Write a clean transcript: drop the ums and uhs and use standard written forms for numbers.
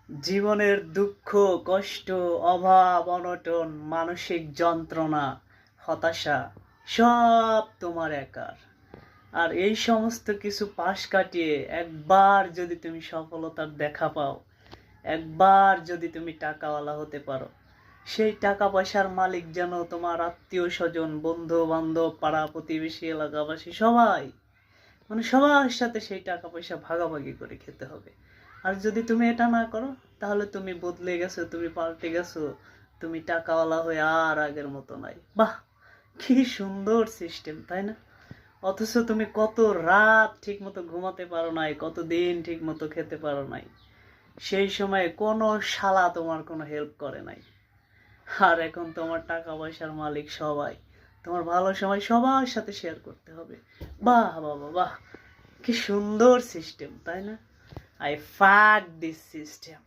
জীবনের দুঃখ, কষ্ট, অভাব, অনটন, মানসিক যন্ত্রণা, হতাশা সব তোমার একার। আর এই সমস্ত কিছু পাশ কাটিয়ে একবার যদি তুমি সফলতার দেখা পাও, একবার যদি তুমি টাকাওয়ালা হতে পারো, সেই টাকা পয়সার মালিক যেন তোমার আত্মীয় স্বজন, বন্ধু বান্ধব, পাড়া প্রতিবেশী, এলাকাবাসী সবাই, মানে সবার সাথে সেই টাকা পয়সা ভাগাভাগি করে খেতে হবে। আর যদি তুমি এটা না করো, তাহলে তুমি বদলে গেছো, তুমি পাল্টে গেছো, তুমি টাকাওয়ালা হয়ে আর আগের মতো নাই। বাহ, কি সুন্দর সিস্টেম, তাই না? অথচ তুমি কত রাত ঠিক মতো ঘুমাতে পারো নাই, কত দিন ঠিক মতো খেতে পারো নাই, সেই সময়ে কোনো শালা তোমার কোনো হেল্প করে নাই। আর এখন তোমার টাকা পয়সার মালিক সবাই, তোমার ভালো সময় সবার সাথে শেয়ার করতে হবে। বাহ বাবা বাহ, কি সুন্দর সিস্টেম, তাই না? আই ফাক দিস সিস্টেম।